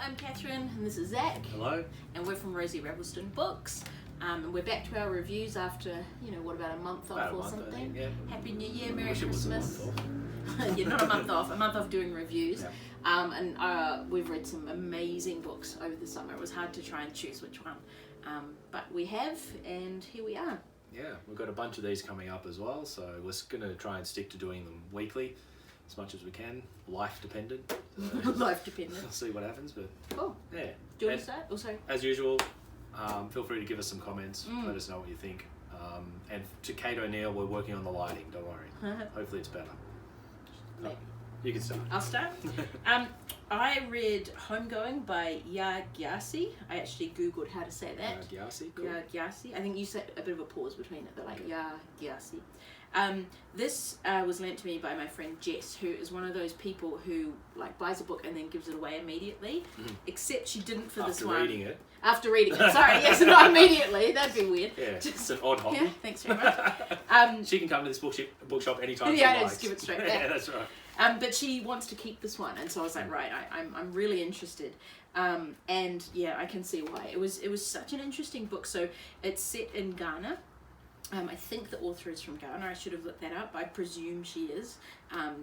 I'm Catherine and this is Zach. Hello. And we're from RoseyRavelston Books. And we're back to our reviews after, about a month off or something. Yeah. Happy New Year, Merry Wish it was a Christmas. month Yeah, not a month off doing reviews. Yeah. And we've read some amazing books over the summer. It was hard to try and choose which one. But we have, and here we are. Yeah, we've got a bunch of these coming up as well, so we're going to try and stick to doing them weekly as much as we can. Life dependent. So Life dependent. we'll see what happens, but Cool. yeah. Do you want to start? Also, as usual, feel free to give us some comments. Let us know what you think. And to Kate O'Neill, we're working on the lighting. Don't worry. Hopefully it's better. maybe. You can start. I'll start. I read Homegoing by Yaa Gyasi. I actually googled how to say that. Yaa Gyasi, cool. Yaa Gyasi. I think you said a bit of a pause between it, but like Yaa Gyasi. This was lent to me by my friend Jess, who is one of those people who like buys a book and then gives it away immediately. Except she didn't for this one. After reading it. Sorry, yes, not immediately. That'd be weird. Yeah, it's an odd hobby. Yeah, thanks very much. She can come to this bookshop anytime Yeah, she likes. just give it straight back. Yeah, that's right. But she wants to keep this one, and so I was like, right, I'm really interested. And yeah, I can see why. It was such an interesting book. So it's set in Ghana. I think the author is from Ghana. I should have looked that up. I presume she is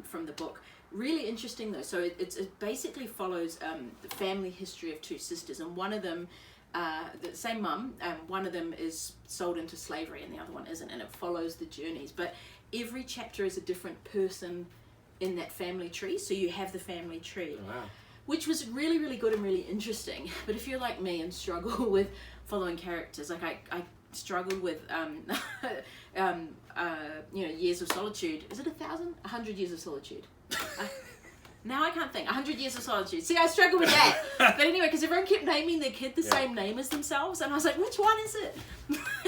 from the book. Really interesting though. So it basically follows the family history of two sisters, and one of them, the same mum, one of them is sold into slavery and the other one isn't, and it follows the journeys. But every chapter is a different person in that family tree. So you have the family tree. Oh, wow. Which was really, really good and really interesting. But if you're like me and struggle with following characters, like I struggled with Years of Solitude. Is it 100 Years of Solitude? Now I can't think. 100 Years of Solitude. See, I struggle with that. But anyway, because everyone kept naming their kid the same name as themselves, and I was like, which one is it?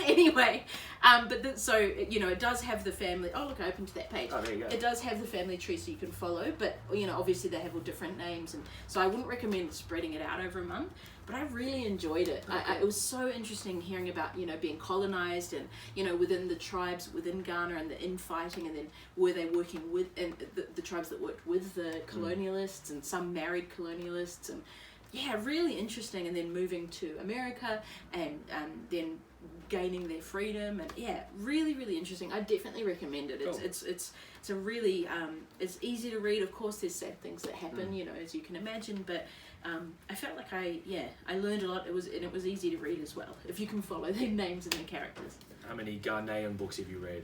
Anyway, it does have the family. Oh, look, I opened to that page. Oh, there you go. It does have the family tree so you can follow, but obviously they have all different names, and so I wouldn't recommend spreading it out over a month. But I really enjoyed it. Okay. It was so interesting hearing about being colonized and within the tribes within Ghana and the infighting, and then were they working with and the tribes that worked with the colonialists, and some married colonialists, and yeah, really interesting. And then moving to America and then gaining their freedom, and yeah, really, really interesting. I definitely recommend it. Cool. It's a really it's easy to read. Of course, there's sad things that happen, as you can imagine, but I felt like I learned a lot. It was easy to read as well if you can follow their names and their characters. How many Ghanaian books have you read?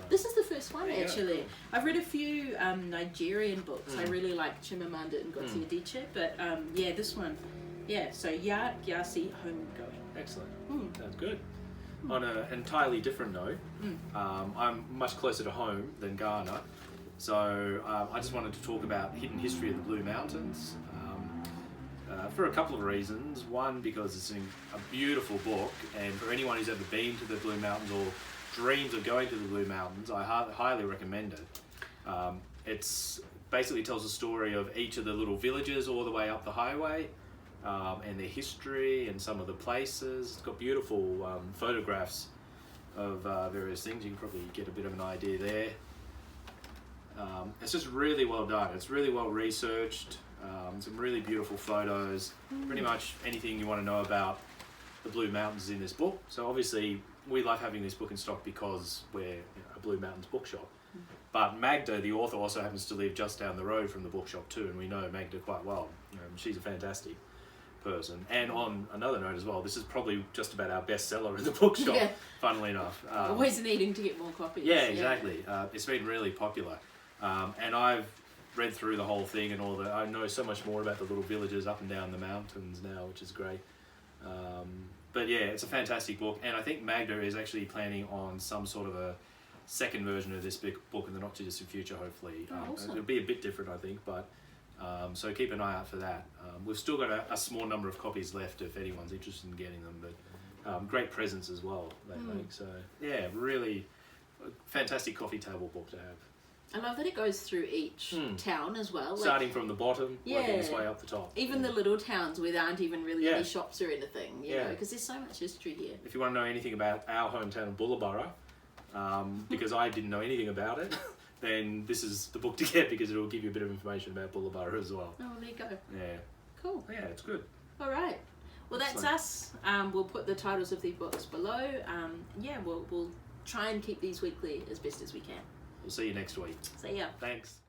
This is the first one, Yeah, actually. cool. I've read a few Nigerian books. I really like Chimamanda Ngozi Adichie, but this one, so Yaa Gyasi, Homegoing. Excellent. Sounds good. On an entirely different note, I'm much closer to home than Ghana, so I just wanted to talk about Hidden History of the Blue Mountains for a couple of reasons. One, because it's a beautiful book, and for anyone who's ever been to the Blue Mountains or dreams of going to the Blue Mountains, I highly recommend it. It's basically tells the story of each of the little villages all the way up the highway, and their history and some of the places. It's got beautiful photographs of various things. You can probably get a bit of an idea there. It's just really well done. It's really well researched. Some really beautiful photos. Pretty much anything you want to know about the Blue Mountains is in this book. So obviously we love having this book in stock because we're a Blue Mountains bookshop. But Magda, the author, also happens to live just down the road from the bookshop too, and we know Magda quite well. She's a fantastic person. And on another note as well, this is probably just about our bestseller in the bookshop, funnily enough. Always needing to get more copies. Yeah, exactly. It's been really popular. And I've read through the whole thing and all that. I know so much more about the little villages up and down the mountains now, which is great. But yeah, it's a fantastic book, and I think Magda is actually planning on some sort of a second version of this book in the not too distant future, hopefully. Awesome. It'll be a bit different, I think, but so keep an eye out for that. We've still got a small number of copies left if anyone's interested in getting them, but great presents as well they make. So yeah, really fantastic coffee table book to have. I love that it goes through each town as well. Starting from the bottom, working its way up the top. Even the little towns where there aren't even really any shops or anything, you know, because there's so much history here. If you want to know anything about our hometown of Bullabara, because I didn't know anything about it, then this is the book to get, because it will give you a bit of information about Bullabara as well. Oh, there you go. Yeah. Cool. Yeah, it's good. All right. Well, that's us. We'll put the titles of the books below. Yeah, we'll try and keep these weekly as best as we can. We'll see you next week. See ya. Thanks.